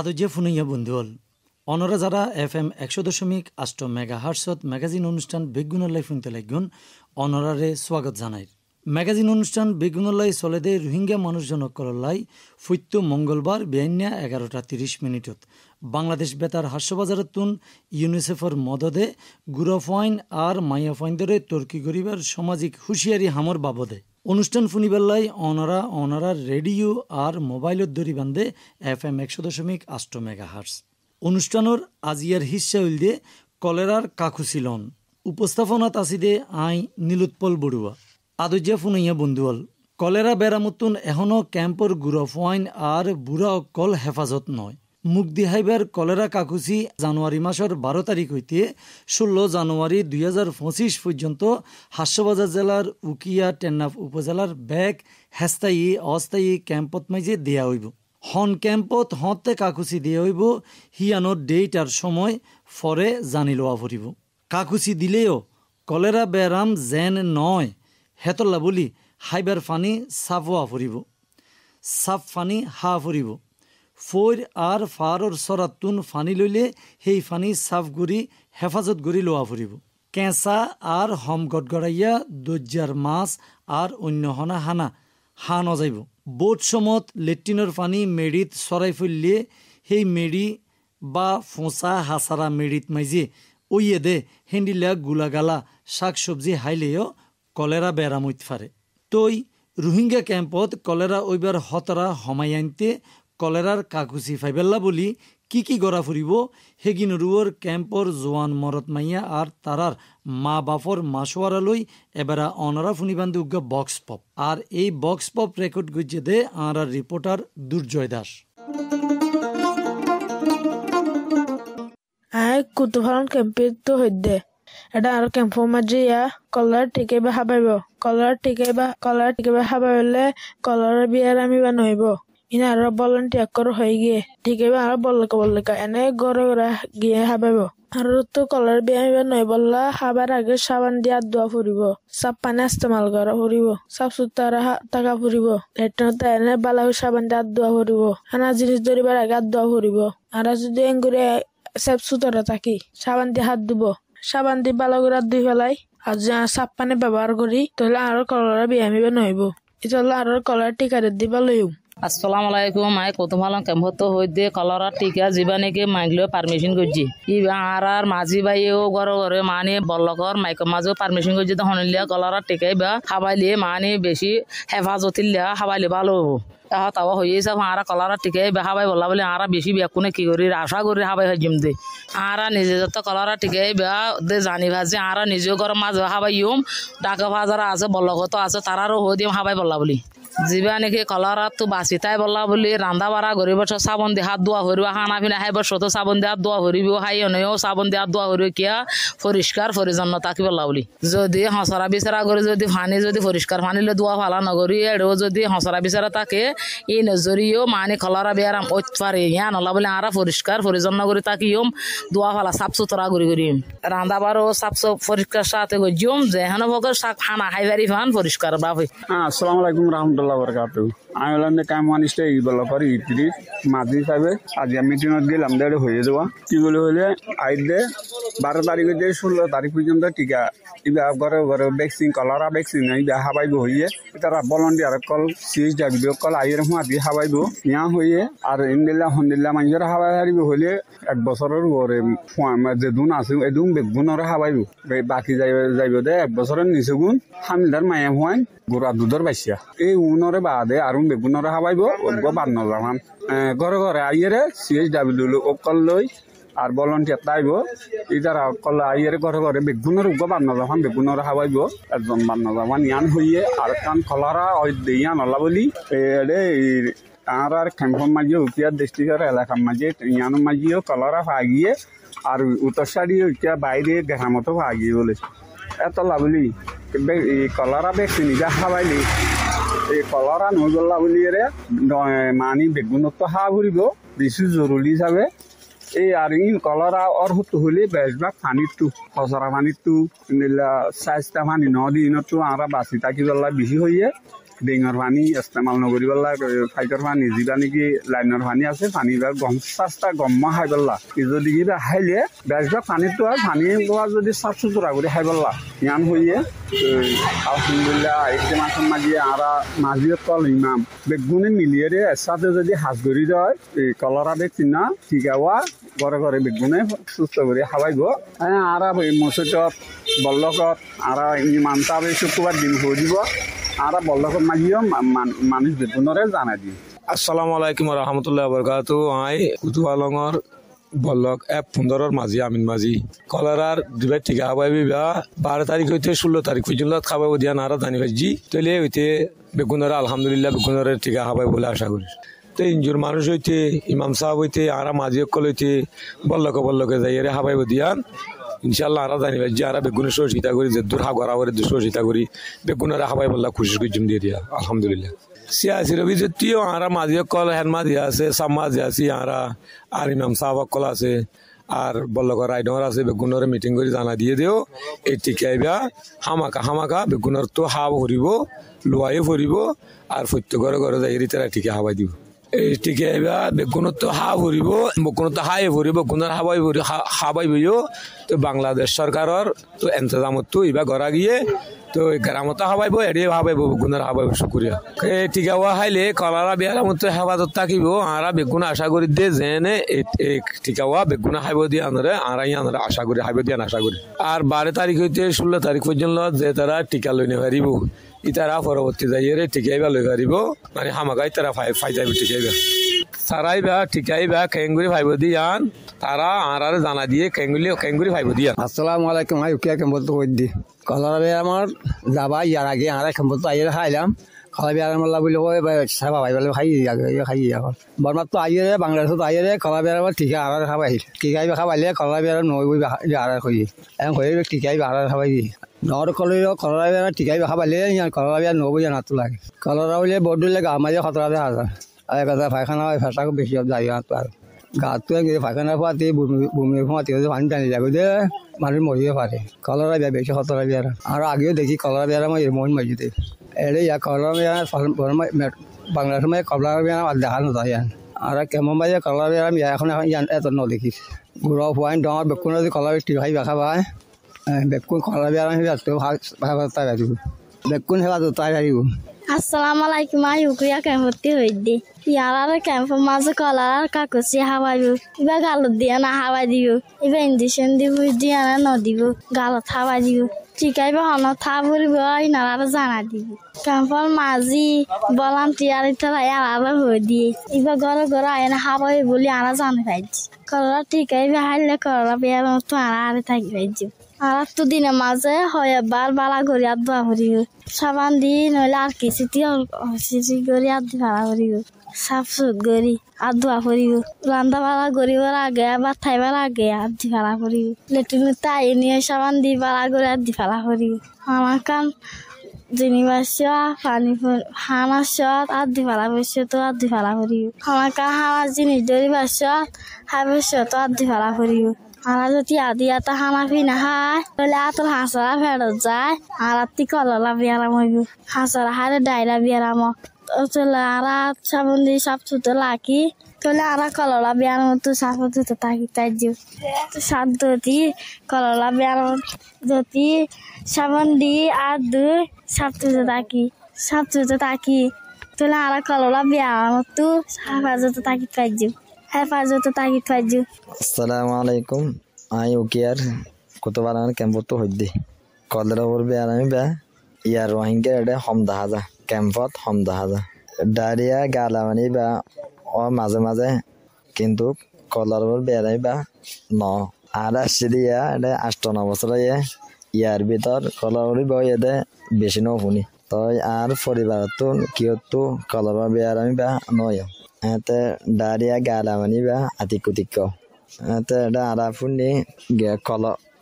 আদর্য ফুনাইয়া বন্ধুল অনরা যারা FM 100.8 মেগাহার্টসত magazine অনুষ্ঠান বেগুনলাই শুনতে লাগুন অনরারে স্বাগত জানাই। ম্যাগাজিন অনুষ্ঠান বেগুনলাই চলে দে রোহিঙ্গা মানুষজনকলাই ফৈত্য মঙ্গলবার বেআইনিয়া 11:30 বাংলাদেশ বেতার হাস্যবাজারতুন ইউনিসেফর মদদে গুরফাইন আর মাইয়াফাইনদরে তর্কি গরিবার সামাজিক হুঁশিয়ারি হামর বাবদে অনুষ্ঠান ফুনিবেল্লাই অনরা রেডিও আর মোবাইলত দরি বান্ধে FM 100.8 মেগাহার্টস। অনুষ্ঠানের আজিয়ার হিস্সা হইল দিয়ে কলেরার কাকুশিলন উপস্থাপনাত আসি দে আই নীলোৎপল বড়ুয়া। আদর্যা ফুনাইয়া বন্ধুয়াল কলেরা বেড়ামতুন এখনো ক্যাম্পর গুরফাইন আর বুড়া অকল হেফাজত নয়। মুখ দিহাইবার কলেরা কাকুসি জানুয়ারি মাসের 12 তারিখ হইতে 16 জানুয়ারি 2025 পর্যন্ত হাস্যবাজার জেলার উকিয়া টেন্নাফ উপজেলার ব্যাগ হেস্তায়ী অস্থায়ী ক্যাম্পত মাইজে দেয়া হইব। হন ক্যাম্পত হতে কাকুসি দেয়া হইব হিয়ানোর ডেট আর সময় ফরে জানি লওয়া ফুরিব। কাকুসি দিলেও কলেরা বেরাম যেন নয় হেতল্লা বলি হাইবার ফানি সাফোয়া ফুরিব, সাফ ফানি হা ফুরিব। ফৈর আর ফারর সরাতুন ফানি লইলে সেই ফানি সাফ গুড়ি হেফাজত গুড়ি লোয়া ফুরিব। কেঁচা আর হম গড়গড়াইয়া দজ্জার মাছ আর অন্য হনা হানা হা নজাইব। বোট সমত লেট্রিনের পানি মেডিত সরাই ফুললে সেই মেডি বা ফোঁচা হাসারা মেডিত মাইজে ওইয়ে দে হেন্ডিলা গুলাগালা শাক সবজি হাইলেও কলেরা বেড়ামইত ফারে। তই রোহিঙ্গা ক্যাম্পত কলেরা ওইবার হতরা হমাই আনতে কলেরার কাকুসি ফাইবেল্লা বলি কি গড়া ফুরিব হেগিনরুয়র ক্যাম্পর জোয়ান মরত মাইয়া আর তারার মা বাপর মাসোয়ারা লই এবারা অনরা ফুনিবান্ধে উগ্গা বক্স পপ। আর এই বক্স পপ রেকর্ড গুজে দে আর রিপোর্টার দুর্জয় দাস। কুতুফালন ক্যাম্পের তো হইদে এটা আর ক্যাম্পর মাঝে ইয়া কলার টিকে বা হাবাইব কলার টিকে বা হাবাইলে কলার বিয়ার আমি বা নইব ইনা আরো ভলান্টিয়ার করা হয়ে গিয়ে ঠিক এবার আরো বললেকা এনে গড়ে গিয়ে হাবাইব আর তো কলার বিয়ে নয় বললা হাবার আগে সাবান দিয়ে দোয়া ফুরিব, সাপ পানি ইস্তেমাল করা ফুরিব, সাপ সুতারা টাকা ফুরিব, লেট্রিনতে এনে বালা সাবান দিয়ে দোয়া ফুরিব, হানা জিনিস ধরিবার আগে দোয়া ফুরিব। আর যদি এঙ্গুরে সাপ সুতারা থাকি সাবান দিয়ে হাত দিব, সাবান দিয়ে বালা করে ধুই ফেলাই আর সাপ পানি ব্যবহার করি তাহলে আরো কলার বিয়ে নইব। এটা আরো কলার টিকারে দিবা লইম। আসসালামু আলাইকুম। আই কোতমালং ক্যাম্পত হইতে কলরা টিকা জীবানেকে মাইগলো পারমিশন করছি আর মাঝি বাইও ঘরে মানে বল্লকর মাইক মাঝেও পারমিশন করছি তো হনিলিয়া কলরা টিকাই বা খাবাইলে মানে বেশি হেফাজতিল্লা খাবাইলে ভালো হবো। তাও হয়েছে আর কলারা টিকাই হাবাই বললা বলে আর বেশি বেকুনে কি করি আশা করি হাবাই হয় জিমতে আর নিজে যত কলারা টিকাই দে জানি ভাজি আর নিজেও ঘর মাঝে হাবাই ইম ডাকা ভাজারা আছে বল্লকত আছে তারারও হয়ে দিম হাবাই বললা বলি জীবা নাকি কলারা তো বাঁচি তাই বললা বলি রান্ধা বাড়া গরিব সাবন দিয়ে হাত দোয়া হরিব খানা পিনা খাই বসো তো সাবন দিয়ে হাত দোয়া হরিব খাই এনেও সাবন দিয়ে হাত দোয়া হরিব কিয়া পরিষ্কার পরিচ্ছন্নতা কি বললা বলি যদি হসরা বিচারা করে যদি পানি যদি পরিষ্কার পানিলে দোয়া ফালা নগরি এও যদি হসরা বিচারা থাকে ই নজরিও মানে কলারা বেয়ারাম ওই পারে ইয়া নলা বলে আরা পরিষ্কার পরিচ্ছন্ন করে তাকিম দোয়া ফালা সাফ সুতরা করিম রান্ধা বাড়ো সাফ পরিষ্কার সাথে গজিম যে হেন ভগর শাক খানা খাইবারি ফান পরিষ্কার বাবু। আসসালামু আলাইকুম রহমতুল্লাহ বরকাতু। আমি হলাম কাম আনিসটা ই বলা পারি ইত্রিশ মাঝি সাহেব আজ মিটিংত গেলাম দেড় হয়ে যাওয়া কি বলে হলে আইলে 12 তারিখ দিয়ে 16 তারিখ পর্যন্ত টিকা ইবা ঘরে ঘরে ভ্যাকসিন কলারা ভ্যাকসিন ইবা হাবাইব হইয়ে তারা ভলান্টিয়ার কল সিএস ডাকবে কল আইয়ের মাতি হাবাইব ইয়া হইয়ে আর ইন্দিল্লা মানুষের হাবাই হারিব হইলে 1 বছরের ঘরে যে দুন আছে এদুন বেগুনের হাবাইব বাকি যাইব দে 1 বছরের নিচে গুণ হামিলদার মায়া হওয়াই গোড়া দুধর বাইসিয়া এই উনরে বাদে আর বেগুনরে হাবাইব বাদ নজামান ঘরে ঘরে আইয়েরে CSW অকল লই আর ভলান্টিয়ার তাইব ইতারা অকল আইয়েরে ঘরে ঘরে বেগুনের বাদ নজামান বেগুনরে হাবাইব একজন বাদ নজামান ইয়ান হইয়ে আর কান কলারা ইয়া নলা বলি আর ক্যাম্পন মাঝে উকিয়ার ডিস্ট্রিক্টের এলাকার মাঝে ইয়ান মাঝিও কলারা ভাগিয়ে আর উত্তরসারি উকিয়া বাইরে গ্রামতো ভাগিয়ে বলে এত লাভলি কলারা ভ্যাকসিন যা খাবাইলি এই কলারা নই গল্লা বলি মানি বেগুনত হা ফুরিব বেশি জরুরি হিসাবে এই আর কলারা অর হতো হলে বেশভাগ পানিতো খসরা পানিতো সাইজটা পানি নদী ইনতো আমরা বাঁচি থাকি গল্লা বেশি হইয়ে ডিঙৰ পানী ইস্তেমাল নকৰি পেলাই ফাইটৰ পানী যিবা নেকি লাইনৰ পানী আছে পানী বা গম চাস্তা গম্মা খাই পেলা যদি কিবা খাইলে বেছিভাগ পানীটো আৰু পানী লোৱা যদি চাফ চুতৰা কৰি খাই পেলা ইমান হইয়ে আলহামদুলিল্লাহ একদম আসন মাঝিয়ে আরা মাঝিয়ে কল ইমাম বেগুনে মিলিয়ে রে সাথে যদি হাত ধরি দেয় কলরা বেগ চিনা টিকাওয়া ঘরে ঘরে বেগুনে সুস্থ করে খাওয়াইব আরা মসজিদত বল্লকত আরা ইমানটা শুক্রবার দিন হয়ে দিব আরা বল্লকত মাঝিও মানুষ বেগুনরে জানাই দিই। আসসালামু আলাইকুম রহমতুল্লাহ বরকাতু। আই কুতুয়ালঙর বল্লক 15 মাঝি আমিন মাঝি কলারার দুবার টিকা খাবাই 12 তারিখ হইতে 16 তারিখ পর্যন্ত খাবাই দিয়া নারা জানি ভাজি তলে হইতে বেগুনরা আলহামদুলিল্লাহ বেগুনরের টিকা খাবাই বলে আশা করি। তো ইনজুর মানুষ হইতে ইমাম সাহেব হইতে আরা মাঝি অকল হইতে বল্লকে যাই রে খাবাই দিয়ান ইনশাল্লাহ আরা জানি ভাজি আরা বেগুনের সহযোগিতা করি যে দূর হাগরা করে সহযোগিতা করি বেগুনরা খাবাই বললা খুশি খুশি দিয়ে দিয়া আলহামদুলিল্লাহ। সিয়াসি রবি যদিও আরা মাঝি অকল হেনমা দিয়া আছে সাম্মা দিয়া আছি আরা আর ইমাম সাহেব অকল আছে আর বল্লকর রাইডর আছে বেগুনের মিটিং করে জানা দিয়ে দিও এই টিকাইবা হামাকা বেগুনের তো হাব ভরিব লোয়াই ভরিব আর প্রত্যেকের ঘরে যাই তারা টিকা হাবাই দিব এই টিকাইবা বেগুনের তো হা ভরিব বেগুনের তো হাই ভরিব বেগুনের হাবাই বইও তো বাংলাদেশ সরকারের তো এন্তজামত তো এবার ঘরা গিয়ে তো গ্রামত হাবাইব এড়িয়ে হাবাইব বেগুনের হাবাইব শুকুরিয়া এই টিকা হওয়া হাইলে কলারা বিয়ার মতো হেফাজত থাকিব আরা বেগুন আশা করি দে যেনে এই টিকা হওয়া বেগুন হাইব দিয়ে আনরে আরাই আনরে আশা করি হাইব দিয়ে আশা করি আর 12 তারিখ হইতে 16 তারিখ পর্যন্ত যে তারা টিকা লইনে পারিব ইতারা পরবর্তী যাইয়ে টিকাইবা লই পারিব মানে হামাগাই তারা ফাই যাইব টিকাইবা সারাইবা টিকাইবা কেঙ্গুরি ভাইব দিয়ান তারা আরারে জানা দিয়ে কেঙ্গুরি ভাইব দিয়ান। আসসালামু আলাইকুম আই উকিয়া কেমন তো কই দি কলার আমার যাবা ইয়ার আগে আরা কেমন তো আইরে খাইলাম খাওয়া বিয়ার মাল্লা বলে কই সাবা ভাই বলে খাই বর্মা তো আইরে বাংলাদেশ তো আইরে কলা বিয়ার টিকা আরার খাবাই টিকাইবা খাবাইলে কলা বিয়ার নই বই আরার কই এখন কই টিকাইবা আরার খাবাই নর কলরা বিয়ার টিকাইবা খাবাইলে কলা বিয়ার নই না তো লাগে কলরা বলে বডলে গামাজে খতরা দে হাজার আর কথা পায়খানা ভাষাকে বেশি যাই আর গাতো পায়খানা পাতি ভূমির ফাঁতি পানি টানি যাবে দে মানুষ মরিয়ে পারে কলরা বিয়া বেশি খতরা বিয়ার আর আগেও দেখি কলরা বিয়ার আমার মন মাঝিতে এড়ে ইয়া কলরা বিয়ার বাংলাদেশ মানে কলরা বিয়ার দেখা নয় আর কেমন বাজে কলরা বিয়ার আমি এখন এত ন দেখি গুড়া ফুয়াইন ডাঙর বেকুন যদি কলরা টিকাই দেখা পায় বেকুন কলরা বিয়ার আমি ভাগতা গাড়িব বেকুন সেবা তাই গাড়িব। আসসালামু আলাইকুম আই উকিয়া কেমতি হইদি ইয়ারার ক্যাম্প মাঝে কলার কাকুসি হাওয়াইব ইবা গালত দিয়া না হাওয়াই দিব ইবা ইঞ্জেকশন দিব দিয়া না নদিব গালত হাওয়াই দিব টিকাইবা হন থা ভরিব ইনারা জানা দিব ক্যাম্পর মাঝি ভলান্টিয়ার ইতারা ইয়ারা হই দিয়ে ইবা ঘরে ঘরে আয়না হাওয়াই বলি আরা জানা পাইছি কলরা টিকাইবা হাইলে কলরা বিয়ার মতো আরা থাকি পাইছি আর তো দিনের মাঝে হয় বার বালা করি আর দোয়া করি সাবান দি নইলে আর কি সিটি করি আর ভাড়া করি সাফ সুত করি আর দোয়া করি রান্না বাড়া করিবার আগে আবার থাইবার আগে আর দি ভাড়া করি লেট্রিন তাই নিয়ে সাবান দি বাড়া করে আর দি ভাড়া করি আমার কাম জিনিবাসা পানি হামাসত আর দি ভাড়া বসে তো আর দি ভাড়া করি আমার কাম হামার জিনিস ধরি বাসত হাবস তো আর দি ভাড়া করি আর যদি আদি এটা হামাফি না হয় তাহলে আতর হাঁসরা ফেরত যায় আর আত্মি কললা বিয়ারাম হইব হাঁসরা হারে ডাইরা বিয়ারাম চলে আর সাবন দিয়ে সাপ ছুতে লাকি তাহলে আর কললা বিয়ার মতো সাপ ধুতে থাকি তাই দিও সাত ধুতি কললা বিয়ার যদি সাবন দিয়ে আর দুই সাপ ধুতে থাকি তাহলে আর কললা বিয়ার মতো হেফাজতে থাকি তাই দিও হেফাজতে থাকি তাই দিও। আসসালামু আলাইকুম আই উকিয়ার কুতুবালান ক্যাম্পত হইদি কলরা বলবে আর আমি বে ইয়ার রোহিঙ্গা এডে হম দাহাজা ক্যাম্পত হম দাহাজা ডায়রিয়া গালামানি বা ও মাঝে মাঝে কিন্তু কলরা বলবে আর আমি বা ন আর আসছিয়া এডে 8-9 বছর ইয়ার ভিতর কলরা বলবে এডে বেশি ন শুনি তই আর পরিবার তো কিয়তো কলরা বিয়ার আমি বা নয় এতে ডায়রিয়া গালামানি বা আতিকুতিক এতে এটা আরা ফুনি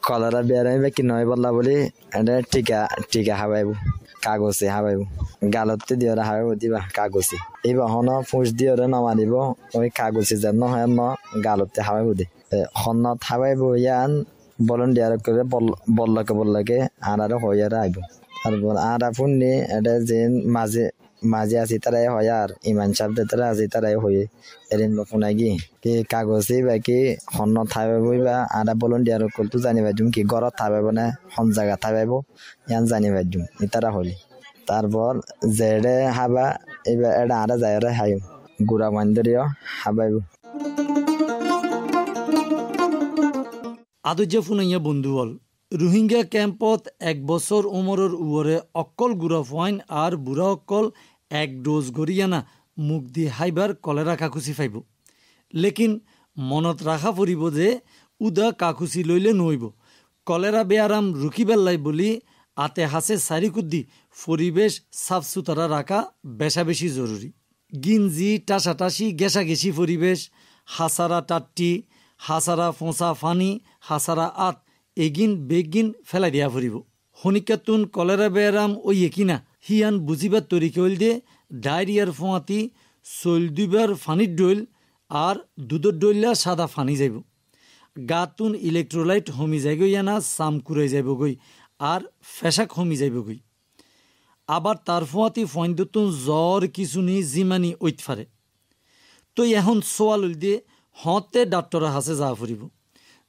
কলরা বিয়ারাই বা কি নয় বললা বলি এটা টিকা হাবাইব কাগজে হাবাইব গালতে দিয়ে হাবাইব দিবা কাগজে এই বাহন ফুস দিয়ে নামানিব ওই কাগজে যেন হয় ন গালতে হাবাইব দে হনত হাবাইব ইয়ান ভলেন্টিয়ার করে বললাকে আরারে হইয়ারে আইব তারপর আরা ফুনি এটা যে মাঝে মাঝে আছি তারাই হয় আর ইমান সাহেব তারা আছে তারাই হয়ে এরিন বাকি কি কাগজে বা কি হন্য থাকবে বা আদা ভলেন্টিয়ার করতো জানি পাইম কি ঘরত থাকবে না হন জায়গা থাকব ইয়ান জানি পাইম তারা হলি তারপর জেডে হাবা এবার এটা আদা যায় হাই গুড়া বান্ধরিও হাবাইব আদর্য ফুনাইয়া বন্ধু হল রোহিঙ্গা ক্যাম্পত 1 বছর উমরের উয়রে অকল গুড়া ফাইন আর বুড়া অকল 1 ডোজ গরিয়ানা মুখ দি হাইবার কলেরা কাকুচি ফাইব লেকিন মনত রাখা পড়িব যে উদা কাকুচি লইলে নইব কলেরা বেয়ারাম রুকিবেল্লাই বলি আতে হাসে সারিকুদ্দি পরিবেশ সাফ সুতরা রাখা বেশা বেশি জরুরি গিঞ্জি টাসাটাসি গেছাগেছি পরিবেশ হাসারা টাট্টি হাসারা ফোঁসা ফানি হাসারা আত এগিন বেগিন ফেলাই দিয়া ফুরিব হনিকাতুন কলেরা বেয়ারাম ওই একিনা হিয়ান বুঝিবার তরিকা হইল দিয়ে ডায়রিয়ার ফোঁয়াতি চৈল দুইবার ফানির ডইল আর দুধের ডইলা সাদা ফানি যাইব গাতুন ইলেকট্রোলাইট হমি যাইগই না সাম কুড়াই যাইব গই আর ফেসাক হমি যাইব গই আবার তার ফোঁয়াতি ফইন্দতুন জ্বর কিছুনি জিমানি ঐত ফারে তো এখন সোয়াল হইল দিয়ে হতে ডাক্তরের হাসে যা ফুরিব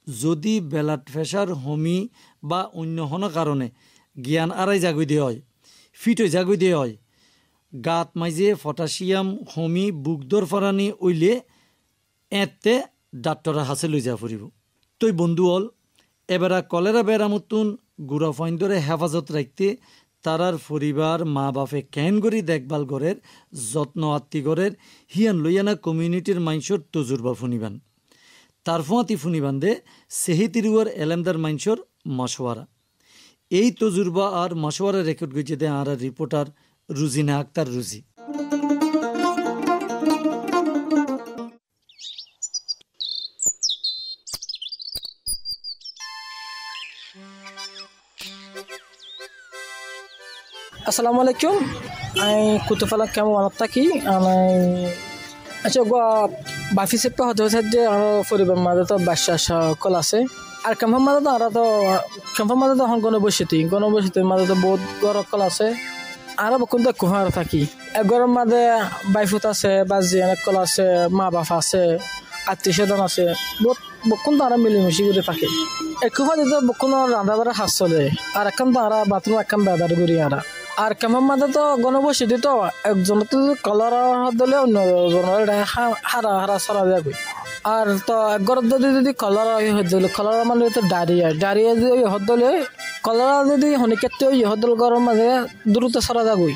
যদি ব্লাড প্রেশার হমি বা অন্য হন কারণে জ্ঞান আড়াই জাগই দিয়ে হয় ফিট হয়ে জাগই দিয়ে হয় গাত মাইজে পটাশিয়াম হমি বুকদর ফরানি ওইলে এতে ডাক্তরের হাসে লই যা ফুরিব তই বন্ধু হল এবারা কলেরা বেড়ামতুন গুড়া ফাইন্দরে হেফাজত রাখতে তারার পরিবার মা বাপে কেন করি দেখভাল গড়ের যত্ন আত্মি গড়ের হিয়ান লইয়ানা কমিউনিটির মাইনসর তজুরবা ফুনিবান তার ফোঁয়াতি ফুনিবান দে সেহি তিরুয়ার এলেমদার মাইনসর মশওয়ারা এই তজুরবা আর মশওয়ারা রেকর্ড গেছে দে আর রিপোর্টার রুজিনা আক্তার রুজি আসসালামু আলাইকুম আমি কুতুফালা কেমন আলাপ থাকি আচ্ছা বাফি চেপা হতে হচ্ছে যে আমার পরিবার মাঝে তো বাচ্চা সকল আছে আর ক্যাম্পের মাঝে তো এখন গণবসতি মাঝে তো বহুত গরকল আছে আরো বকুন তো কুহার থাকি এগরের মাঝে বাইফুত আছে বাজি অনেক কল আছে মা বাপ আছে আত্মীয় স্বজন আছে বহুত বকুন তো আরো মিলিমিশি করে থাকে একুফা দিতে বকুন রান্ধা বাড়া হাস চলে আর এখন তো আরা বাথরুম এখন বেদার করি আর কেমন মাঝে তো গণবসতি তো একজন তো কলার হলে অন্যজনের হারা হারা সরা যাবে আর তো একগর যদি কলার হলে কলার মানে তো ডারিয়া যদি হলে কলার যদি হনিকেতে হদল গরম মাঝে দ্রুত সরা যাবই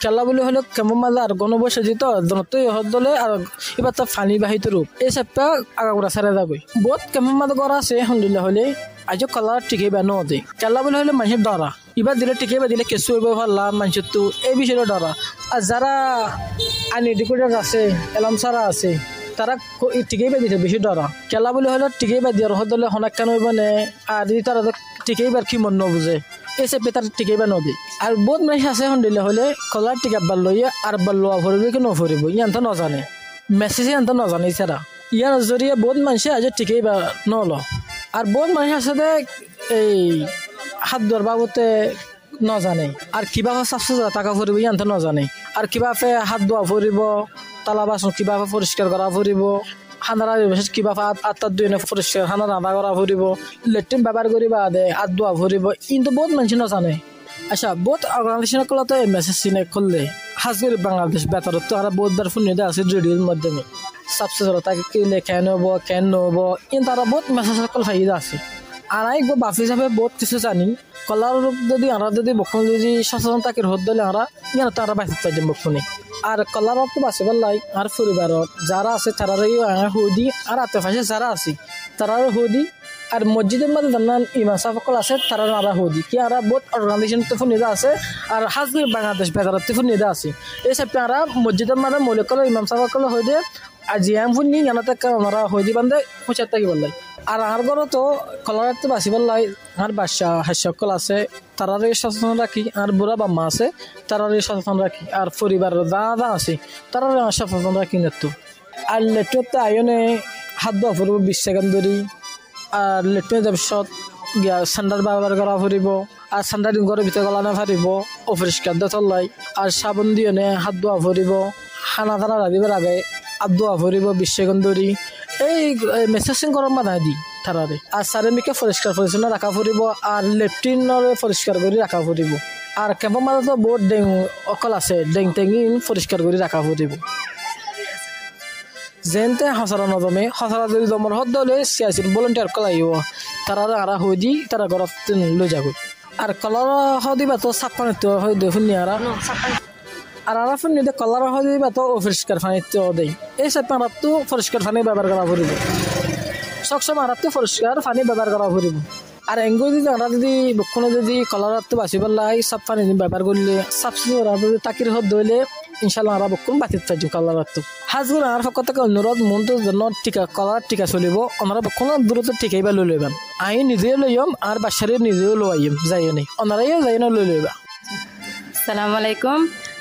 খেলা বলে হলে কেমন মাঝে আর গণবসতি তো একজনতো হলে আর এবার তো ফানি বাহিত রূপ এই সপ্তাহ আগাগোড়া সারা যাবই বহুত কেমন মাঝে গড়া আছে হন্দিল্লা হলে আজ কলার টিকে বা নদী খেলা বলে হলে মানুষের ডরা এবার দিলে টিকে বা দিলে কেঁচু হইব ভাল্লা মানুষের তো এই বিষয়ে ডরা আর যারা আনএডুকেটেড আছে এলাম সারা আছে তারা টিকেই বা দিতে বেশি ডরা খেলা বলে হলে টিকেই বা দিয়ে হলে হনাক কেন হইব নে আর যদি তারা টিকেই বার কি মন নবুঝে এই চেপে তার টিকেই বা নদী আর বহুত মানুষ আছে হন্দিলে হলে কলার টিকা বার লইয়া আর বার লোয়া ভরিব কি নভরিব ইয়ান তো নজানে মেসেজ ইয়ান তো নজানে ছাড়া ইয়ার জরিয়ে বহুত মানুষে আজ টিকেই বা নল আর বহুত মানুষ আছে দে এই হাত ধর বাবতে নজানে আর কিবা চাফ টাকা ফুরিব ইয়ান তো নজানে আর কিবা হাত ধোয়া ফুরিব তালা বাসন কিবা পরিষ্কার করা ফুরিব খানার কিবা আত্মার দুই পরিষ্কার খানা রান্না করা ফুরিব লেট্রিন ব্যবহার করিবা দে হাত ধোয়া ফুরিব কিন্তু বহুত মানুষ নজানে আচ্ছা বহুত অর্গানাইজেশন করলে তো এই মেসেজ চিনে করলে হাজগরি বাংলাদেশ বেতারত তো আর বহুত বার ফোন আছে রেডিওর মাধ্যমে সাবসিডি তাকে কিনলে কেন হবো কেন নহবো কিন্তু তারা বহুত মেসেজ সকল ফাইদা আছে আর আমি বাফি হিসাবে বহুত কিছু জানি কলার যদি আমরা যদি বক্ষণ যদি সচেতন তাকে রোদ দিলে আমরা ইয়ান তো আমরা বাঁচতে চাই বক্ষণে আর কলারত তো বাঁচিবার লাই আর পরিবারত যারা আছে তারারই হুদি আর আত্মীয় যারা আছে তারার হুদি আর মসজিদের মধ্যে জানান ইমাম সাহেব সকল আছে তারা আরা হুদি কি আর বহুত অর্গানাইজেশন তো নিদা আছে আর হাজগির বাংলাদেশ বেতারত তো নিদা আছে এই সব আমরা মসজিদের মধ্যে মৌলিকল ইমাম সাহেব সকল হয়ে দিয়ে আর জিয়াম ফুনি জানাতে ওনারা হইদি বান্ধে পৌঁছাতে থাকিবার লাই আর আমার ঘরে তো কলার তো বাঁচিবার লাই আর বাচ্চা হাস্যকল আছে তারারই সচেতন রাখি আর বুড়া বাম্মা আছে তারারই সচেতন রাখি আর পরিবার দাদা আছে তারারই সচেতন রাখি নেতো আর লেট্রোতে আয়নে হাত ধোয়া ফুরব 20 সেকেন্ড ধরি আর লেট্রিনের পিছত গিয়া স্যান্ডার ব্যবহার করা ফুরিব আর ঠান্ডা দিন ঘরের ভিতরে গলানো ফারিব অপরিষ্কার দতলাই আর সাবন দিয়ে হাত ধোয়া ভরিব খানা দানা রাঁধিবার আগে হাত ধোয়া ভরিব বিশ্বগণ ধরি এই মেসেজিং করার মাথায় দিই তারারে আর চারিদিকে পরিষ্কার পরিচ্ছন্ন রাখা ফুরিব আর লেট্রিনরে পরিষ্কার করে রাখা ফুরিব আর কেম্পৰ মাজতো বহুত ডেংগু অকল আছে ডেং টেঙি পরিষ্কার করে রাখা ফুরিব যেনতে সঁচৰা নজমে সঁচৰা যদি জমৰ হদ দলে চিয়াছিল ভলেণ্টিয়াৰ কল আহিব তারা আরা হয়ে দি তারা ঘৰত লৈ যাব আর কলার হদিবা তো সাফ পানি তো হয় দেখুন আর আর ফুনি দে কলার হদিবা তো অপরিষ্কার পানি তো দেয় এই সব পানি তো পরিষ্কার পানি ব্যবহার করা ফুরিব সবসময় আর তো পরিষ্কার পানি ব্যবহার করা ফুরিব আর এঙ্গো যদি আমরা যদি বক্ষণে যদি কলার তো বাঁচি পেলাই সব পানি ব্যবহার করলে সাফ সুতরা যদি তাকির হদ দইলে ইনশাল্লাহ আমরা বক্ষণ বাঁচিত পাইছো কলার তো হাজগুলো আর পক্ষ থেকে অনুরোধ মনটো জন্য টিকা কলার টিকা চলিব আমরা বক্ষণ দূরত্ব টিকাই বা লৈ লইবাম আই নিজে লইম আর বাচ্চারে নিজেও লইম যাইও নেই ওনারাইও যাই না লৈ লইবা আসসালামু আলাইকুম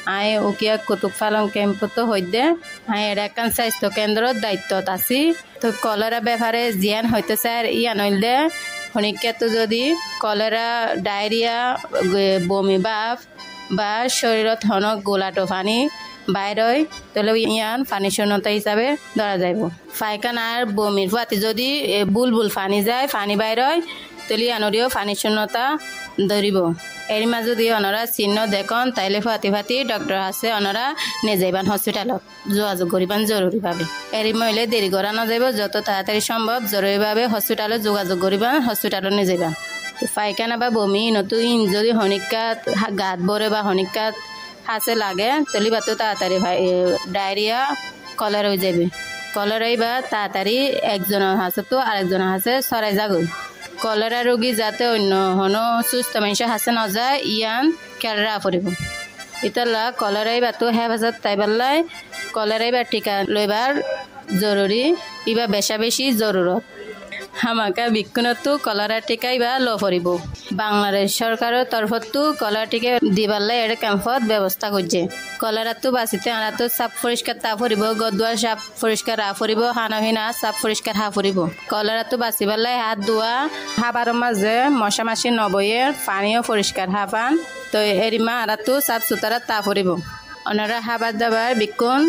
আই উকিয়া কুতুব পালং ক্যাম্পতো হইদে আই এরাকান স্বাস্থ্য কেন্দ্রত দায়িত্বত আছি তো কলেরা ব্যাপারে জিয়ান হইতে স্যার ইয়ান হইলে হনিকাতো যদি কলেরা ডায়রিয়া বমি ভাব বা শরীরত হনক গোলাটো পানি বাইর হয় তাহলে ইয়ান পানি শূন্যতা হিসাবে ধরা যাইব পায়খানা আর বমির ফাতে যদি বুলবুল পানি যায় পানি বাইর হয় তাহলে ইয়ানরিও পানি শূন্যতা ধরিব এর মাঝে যদি ওনারা চিহ্ন দেখুন তাইলে ফাতি ফাতি ডক্টর আছে ওনারা নিয়ে যাইবান হসপিটালত যোগাযোগ করিবান জরুরিভাবে এর মহিলে দেরি করা না যাব যত তাড়াতাড়ি সম্ভব জরুরিভাবে হসপিটালত যোগাযোগ করিবান হসপিটালত নিয়ে যাইবা পায়খানা বা বমি নতুন যদি হনিকাত গাত ভরে বা হনিকাত হাসে লাগে তাহলে বা তো তাড়াতাড়ি ডায়রিয়া কলেরা হয়ে যাবে কলেরাই বা তাড়াতাড়ি একজনের হাসে তো আরেকজনের হাসে সরাই যাগো কলেরা রোগী যাতে অন্য হন সুস্থ মানুষের হাসে না যায় ইয়ান কেলরা পড়ব ইতালা কলেরাই বা তো হেফাজত তাইবাল্লাই কলেরাই বা টিকা লইবার জরুরি ইবা বেশা বেশি জরুরত হামাকা বিক্ষণতো কলেরা টিকাই বা ল পড়ব বাংলাদেশ সরকারের তরফতো কলেরা টিকা দিবাল্লাই এটা ক্যাম্পত ব্যবস্থা করছে কলেরা তো বাঁচিতে আনা তো সাফ পরিষ্কার তা পড়ব গদুয়ার সাফ পরিষ্কার হা পড়ব হানহিনা সাফ পরিষ্কার হা পড়ব কলেরা তো বাঁচিবাল্লাই হাত ধোয়া হাবার মাঝে মশা মাছি নবয়ের পানিও পরিষ্কার হা পান তো এরিমা আরা তো সাফ সুতরা তা পড়ব ওনারা হাবার দাবার বিক্ষণ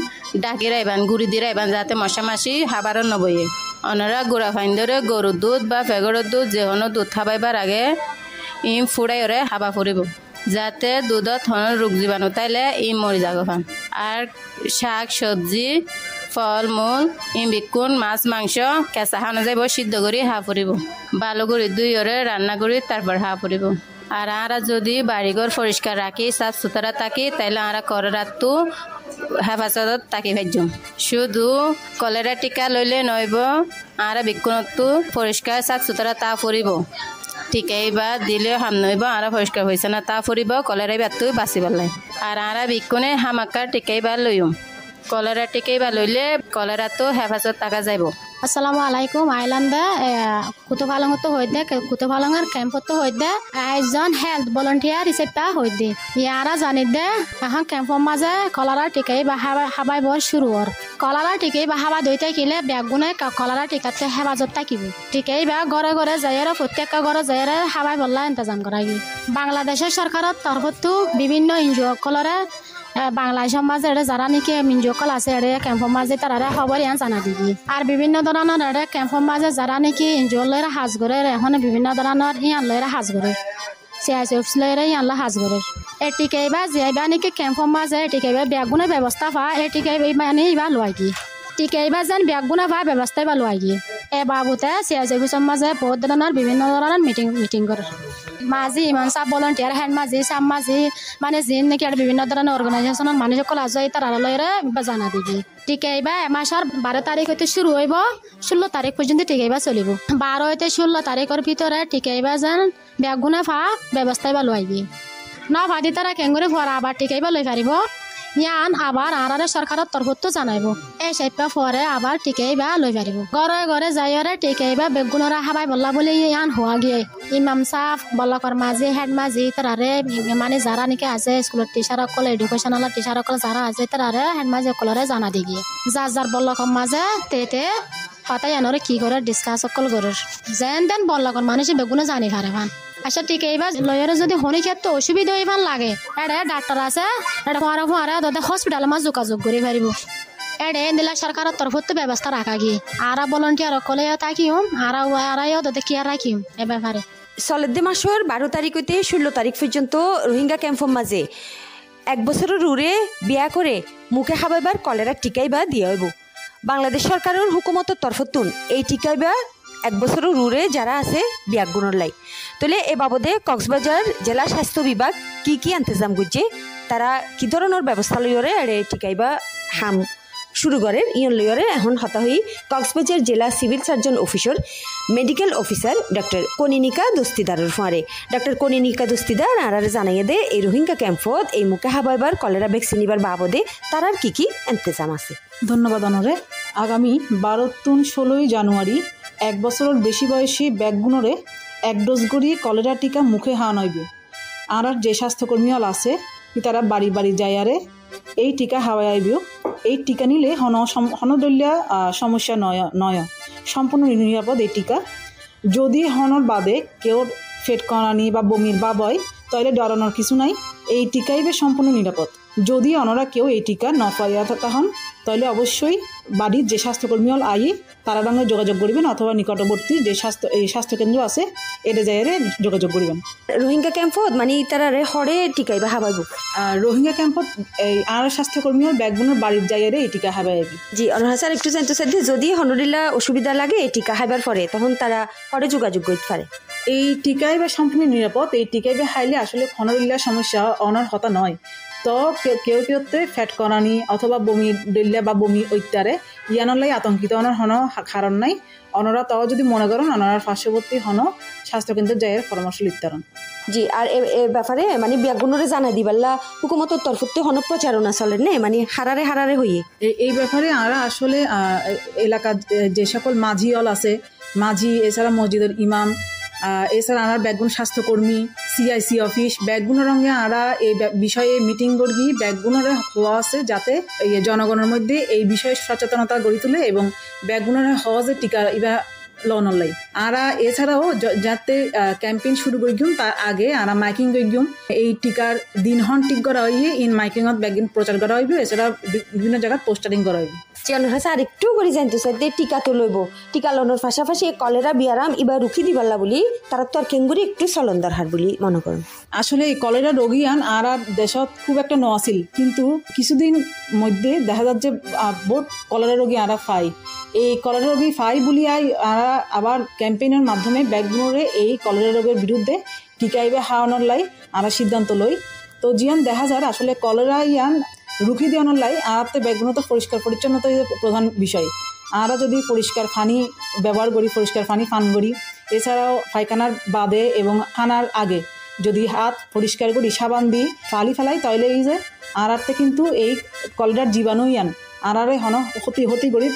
ডাকি রাইবান গুড়ি দিয়ে রাইবান যাতে মশা মাছি হাবারও নবয়ে ওনারা গোড়া ফাইন ধরে গরুর দুধ বা ফেগরের দুধ যে কোনো দুধ খাবাইবার আগে ফুড়াই ওরে হাবা ফুরিব যাতে দুধত হন রোগ জীবাণু তাইলে মরি যাব ফান আর শাক সবজি ফল মূল বিক্ষণ মাছ মাংস কেঁচা খাওয়ানো যাইব সিদ্ধ করে হা ফুরিব ভালো করে দুই ওরে রান্না করে তারপর হা ফুরিব আর আমরা যদি বাড়িঘর পরিষ্কার রাখি সাফ সুতরা থাকি তাইলে আমরা কলেরাতো হেফাজত থাকি ভাজ্যম শুধু কলেরা টিকা লইলে নইব আমরা বিক্ষণতো পরিষ্কার সাফ সুতরা তা ফুরিব টিকাই বা দিলেও হাম নইব আমরা পরিষ্কার হয়েছে না তা ফুরিব কলেরাই বাতো বাঁচি পারলাই আর আমরা বিক্ষণে হামাকার টিকাই বা লইম কলেরা টিকাই বা লইলে কলেরা তো হেফাজত থাকা যাইব আসসালামু আলাইকুম আইলান্দা কুতুফালংতো হইদে কুতুফালংর ক্যাম্পতো হইদে আইজন হেলথ ভলান্টিয়ার হিসেবে হইদে ইয়ারা জানিদে এখন ক্যাম্পর মাঝে কলেরা টিকাই বা হাবাই বর শুরু হর কলেরা টিকাই বা হাবা দইতে কিলে ব্যাগুনে কলেরা টিকাতে হেফাজত থাকিব টিকাই বা ঘরে ঘরে যাইরা প্রত্যেক ঘরে যাইরা হাবাই বল্লা ইন্তজাম করাইবি বাংলাদেশের সরকারের তরফতো বিভিন্ন এনজিও কলরে বাংলাদেশ সমাজে যারা নাকি মিনজকল আছে ক্যাম্পর মাঝে তারা খবর ইয়ান জানা দিবি আর বিভিন্ন ধরনের ক্যাম্পর মাঝে যারা নাকি এনজিও লইরা হাজ করে এখন বিভিন্ন ধরনের ইয়ান লইরা হাজ করে সিআইএফ লইরা ইয়ান হাজ করে এটিকাইবা যাইবা নাকি ক্যাম্পর মাঝে এটিকাইবা ব্যাগুনের ব্যবস্থা পা এটিকাইবা মানে ইবা লয় কি টিকাইবা যেন ব্যাগুনা বা ব্যবস্থা বা লয় কি এ বাবুতে সিআইএফ মাঝে বহুত ধরনের বিভিন্ন ধরনের মিটিং করে মাঝি ইমান সাব ভলান্টিয়ার হ্যান্ড মাঝি সাব মাঝি মানে যিন নাকি আর বিভিন্ন ধরনের অর্গানাইজেশনের মানুষ সকল আছে তারা লইরে জানা দিবি টিকাইবা মাসের 12 তারিখ হইতে শুরু হইব 16 তারিখ পর্যন্ত টিকাইবা চলিব 12 হইতে 16 তারিখের ভিতরে টিকাইবা যেন ব্যাগুনা ফা ব্যবস্থা বা লইবি না ভাদি তারা কেঙ্গুরে ফরা আবার টিকাইবা লই পারিব ইয়ান আবার আর সরকারের তরফতো জানাইব এই সাইপা পরে আবার টিকাইবা লই পারিব ঘরে ঘরে যাইরে টিকাইবা বেগুনরা হাবাই বল্লা বলে ইয়ান হওয়া গিয়ে ইমাম সাহেব বল্লকর মাঝি হেড মাঝি তারারে মানে যারা নাকি আছে স্কুলের টিচার সকল এডুকেশনাল টিচার সকল যারা আছে তারারে হেড মাঝি সকলরে জানা দি গিয়ে যার বল্লকর মাঝে তেতে পাতা ইয়ানরে কি করে ডিসকাস সকল করে যেন দেন বল্লকর মানুষ বেগুনে জানি পারে ভান আচ্ছা ঠিক এইবার লয়ারে যদি হনি ক্ষেত্রে অসুবিধা ইমান লাগে এটা ডাক্তার আছে এটা ফুয়ারা তাদের হসপিটালে মাছ যোগাযোগ করে পারিব এডে দিলা সরকারের তরফত ব্যবস্থা রাখা গিয়ে আর ভলান্টিয়ার কলে থাকিম আরাইও তাদের কেয়ার রাখিম এ ব্যাপারে চলতি মাসের 12 তারিখ হইতে 16 তারিখ পর্যন্ত রোহিঙ্গা ক্যাম্পের মাঝে 1 বছরের রুরে বিয়া করে মুখে হাবাইবার কলেরা টিকাইবা দিয়া হইব বাংলাদেশ সরকারের হুকুমতের তরফতুন এই টিকাইবা 1 বছরের রুরে যারা আছে বিয়াক গুণর লাই তাহলে এ বাবদে কক্সবাজার জেলা স্বাস্থ্য বিভাগ কি ইন্তজাম করছে তারা কি ধরনের ব্যবস্থা লইরে এড়ে টিকাইবা হাম শুরু করে ইয়ন লইরে এখন হতা হই কক্সবাজার জেলা civil surgeon officer medical officer doctor Kaninika দস্তিদারের ফাঁড়ে ডক্টর কনিনিকা দস্তিদার আরারে জানাইয়ে দে এই রোহিঙ্গা ক্যাম্পত এই মুখে হাবাইবার কলেরা ভ্যাকসিন নিবার বাবদে তারার কি ইন্তজাম আছে। ধন্যবাদ অনরে। আগামী 12-16 জানুয়ারি 1 বছরের বেশি বয়সী ব্যাগগুণরে 1 ডোজ করে কলেরা টিকা মুখে হাওয়ানো হইবে আর যে স্বাস্থ্যকর্মী হল আছে তারা বাড়ি বাড়ি যাইয়ারে এই টিকা হাওয়াই আইব এই টিকা নিলে হনদলীয় সমস্যা নয় সম্পূর্ণ নিরাপদ এই টিকা যদি হনর বাদে কেউ ফেট করানি বা বমির বা বয় তাহলে ডরানোর কিছু নাই এই টিকাই বে সম্পূর্ণ নিরাপদ যদি অনরা কেউ এই টিকা ন পাইয়া তখন তাহলে অবশ্যই বাড়ির যে স্বাস্থ্যকর্মী হল আই তারা সঙ্গে যোগাযোগ করবেন অথবা নিকটবর্তী যে স্বাস্থ্যকেন্দ্র আছে এটা জায়গায় যোগাযোগ করবেন। রোহিঙ্গা ক্যাম্পত মানে তারা হরে টিকাই বা হাবাইব রোহিঙ্গা ক্যাম্পত এই আর স্বাস্থ্যকর্মী হল ব্যাগগুলোর বাড়ির জায়গায় এই টিকা হাবাইব। জি অনহা স্যার একটু জানতে চাই যদি হনরিলা অসুবিধা লাগে এই টিকা হাইবার পরে তখন তারা হরে যোগাযোগ করতে পারে। এই টিকাই বা সম্পূর্ণ নিরাপদ এই টিকাই বা হাইলে আসলে হনরিল্লা সমস্যা অনার হতা নয় তো কেউতে ফ্যাট করানি অথবা বমি ডেলিয়া বা বমি ঐত্যারে ইয়ানলাই আতঙ্কিত অনার হন কারণ নাই অনরা তাও যদি মনে করেন অনার পার্শ্ববর্তী হন স্বাস্থ্যকেন্দ্রের জায়ের পরামর্শ লিখতারন। জি আর এ ব্যাপারে মানে ব্যাগুণরে জানা দিবাল্লা হুকুমতের তরফতে হন প্রচারণা চলে নে মানে হারারে হইয়ে এই ব্যাপারে আমরা আসলে এলাকার যে সকল মাঝি অল আছে মাঝি এছাড়া মসজিদের ইমাম এছাড়া আমার ব্যাগগুণ স্বাস্থ্যকর্মী সিআইসি অফিস ব্যাগগুণের রঙে আমরা এই বিষয়ে মিটিং করি ব্যাগগুণের হওয়া আছে যাতে জনগণের মধ্যে এই বিষয়ে সচেতনতা গড়ি তুলে এবং ব্যাগগুণের সহজে টিকা এবার লনলাই আরা এছাড়াও যাতে ক্যাম্পেইন শুরু করিম তার আগে আরা মাইকিং করিম এই টিকার দিন হন ঠিক করা হইয়ে ইন মাইকিংত ব্যাগিন প্রচার করা হইবে এছাড়া বিভিন্ন জায়গায় পোস্টারিং করা হইবে। আর একটু করে জানতে চাই টিকা তো লইব টিকা লনোর পাশাপাশি কলেরা বিয়ারাম এবার রুখি দিবাল্লা বলি তারা তো আর কেঙ্গুরি একটু চলন্দার হার বলি মনে করেন। আসলে এই কলেরা রোগীয়ান আর দেশত খুব একটা নছিল কিন্তু কিছুদিন মধ্যে দেখা যাচ্ছে বহুত কলেরা রোগী আরা ফাই এই কলেরা রোগী ফাই বলি আরা আবার ক্যাম্পেইনের মাধ্যমে ব্যাগগুলোরে এই কলেরা রোগের বিরুদ্ধে টিকাইবে হাওয়ানোর লাই আরা সিদ্ধান্ত লই তো জিয়ান দেখা যায় আসলে কলেরা ইয়ান রুখি দেওয়ানোর লাই আরাতে ব্যাগগুলো তো পরিষ্কার পরিচ্ছন্নতা প্রধান বিষয় আমরা যদি পরিষ্কার পানি ব্যবহার করি পরিষ্কার পানি পান করি এছাড়াও পায়খানার বাদে এবং খানার আগে যদি হাত পরিষ্কার করি সাবান দিই ফালি ফেলাই তাহলে এই যে আরাতে কিন্তু এই কলেরার জীবাণুই আন আরারে হন হতি করি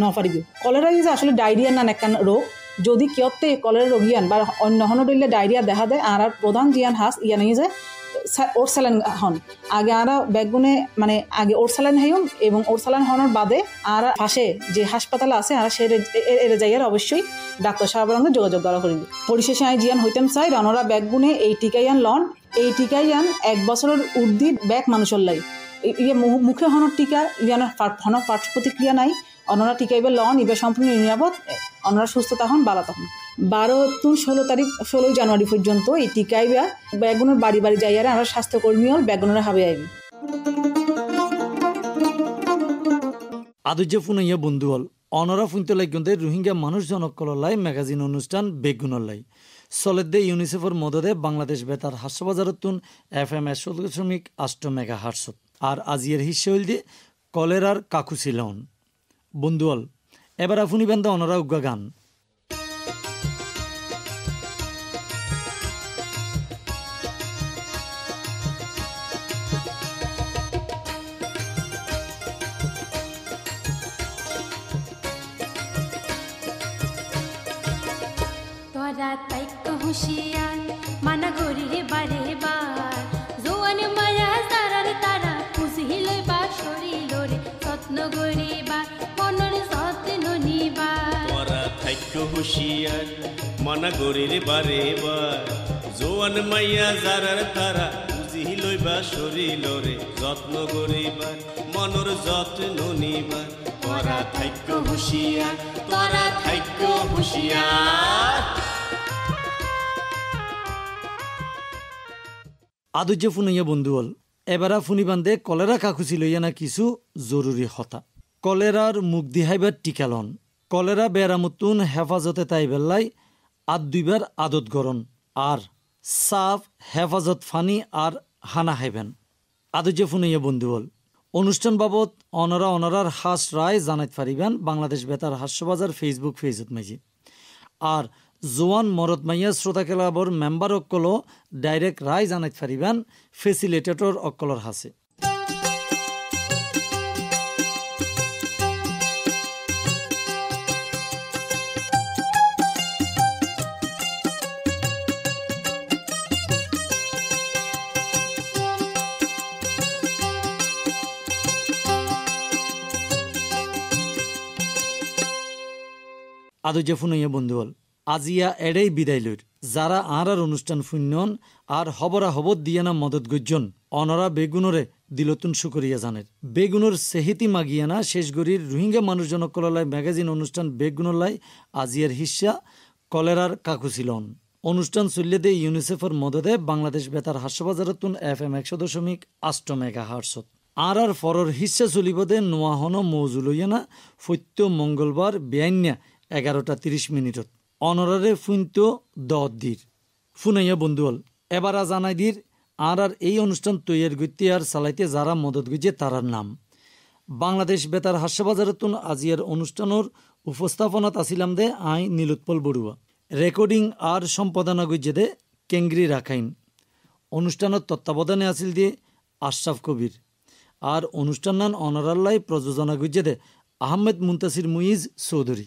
ন পারিব কলেরা যে আসলে ডায়রিয়া নান একখান রোগ যদি কেউতে কলেরা রোগিয়ান বা অন্য হন ডইলে ডায়রিয়া দেখা দেয় আর প্রধান জিয়ান হাস ইয়ান যে ওর স্যালাইন হন আগে আরা ব্যাগগুনে মানে আগে ওর স্যালাইন হাইম এবং ওর স্যালাইন হওয়ার বাদে আর পাশে যে হাসপাতাল আছে আর সে এর জায়গায় অবশ্যই ডাক্তার সাহেবের সঙ্গে যোগাযোগ করা করিব। পরিশেষে আই জিয়ান হইতাম চাই রনরা ব্যাগগুনে এই টিকাইয়ান লন এই টিকাইয়ান 1 বছরের ঊর্ধ্বে ব্যাগ মানুষের লাই ইয়ে মুখে হনর টিকা ইয়ান হন পার্শ্ব প্রতিক্রিয়া নাই অনরা টিকাইবে লন ইবে সম্পূর্ণ নিরাপদ অনরা সুস্থ তখন বালা তখন 12-16 জানুয়ারি পর্যন্ত এই টিকাইবে ব্যাগগুনের বাড়ি বাড়ি যাইয়ারে আমরা স্বাস্থ্যকর্মী হল ব্যাগগুনের হাবে আইবে। আদুজ্য ফুনাইয়া বন্ধু হল অনরা ফুনতে লাইগন্দে রোহিঙ্গা মানুষ জনকললাই ম্যাগাজিন অনুষ্ঠান বেগুনলাই সলেদে ইউনিসেফের মদদে বাংলাদেশ বেতার হাস্যবাজারতুন FM 100.8 মেগাহার্টজ আর আজিয়ের হিস্সে হইল দিয়ে কলেরার কাকু ছিলন বন্ধুয়াল এবার আফুনি বেন্দা অনরা উগ্গা গান তোরা তাইক হুশিয়ার মানা গরি রে বারে বার জোয়ান মায়া সারার তারা খুশি লইবা শরীর রে যত্ন করিবা মনের যত্ন নিবা তোরা তাইক হুশিয়ার মানা গরি রে বারে বার জোয়ান মাইয়া যারার তারা বুঝি লইবা শরীলরে যত্ন করিবার মনর যত্ন নিবার তোরা থাইক্য হুঁশিয়ার তোরা থাইক্য হুঁশিয়ার। আদুজ্য ফুনাইয়া বন্ধুল এবারা ফুনি বান্ধে কলেরা কাকুচি লইয়া না কিছু জরুরি হতা। কলেরার মুখ দিহাইবার টিকা লন। কলেরা বেড়ামতুন হেফাজতে তাই বেল্লাই আদ দুইবার আদত গরণ আর সাফ হেফাজত ফানি আর হানা হাইবেন। আদুজ্য ফুনাইয়া বন্ধুল অনুষ্ঠান বাবদ অনরার হাস রায় জানাইত পারিবেন বাংলাদেশ বেতার হাস্যবাজার ফেসবুক পেজত মাঝি। আর জোয়ান মরদ মাইয়া শ্রোতা ক্লাবর মেম্বার অক্কল ডাইরেক্ট রায় জানাইত পারিবেন ফেসিলিটেটর অক্কলর হাসে। আদুজ্য ফুনাইয়া বন্ধুল আজিয়া এড়েই বিদায় লইর। যারা আর অনুষ্ঠান ফুন্যন আর হবরা হবত দিয়া না মদত গজ্জন অনরা বেগুনরে দিলতুন শুকরিয়া জানের। বেগুনর সেহিতি মাগিয়ানা শেষ গরির রোহিঙ্গা মানুষজন কললাই ম্যাগাজিন অনুষ্ঠান বেগুনলাই আজিয়ার হিস্সা কলেরার কাকুছিলন। অনুষ্ঠান চলিয়ে দে ইউনিসেফের মদতে বাংলাদেশ বেতার হাস্যবাজারতুন FM 100.8 মেগাহার্টছত। আর ফরর হিস্সা চলিব দে নোয়াহন মৌজু লইয়ানা ফৈত্য মঙ্গলবার বেআইন্যা 11:30 অনরারে ফুইন্ত দির। ফুনাইয়া বন্ধুল এবারা জানাই দির আর এই অনুষ্ঠান তৈয়ার গতি আর চালাইতে যারা মদত গিয়ে তারার নাম। বাংলাদেশ বেতার হাস্যবাজারতুন আজিয়ার অনুষ্ঠানের উপস্থাপনাত আসিলাম দে আই নীলোৎপল বড়ুয়া। রেকর্ডিং আর সম্পাদনা গিয়ে দে কেংগ্রি রাখাইন। অনুষ্ঠানের তত্ত্বাবধানে আসিল দিয়ে আশরাফ কবির। আর অনুষ্ঠান নান অনরাল্লাই প্রযোজনা গিয়ে দে আহমেদ মুন্তাসির মুইজ চৌধুরী।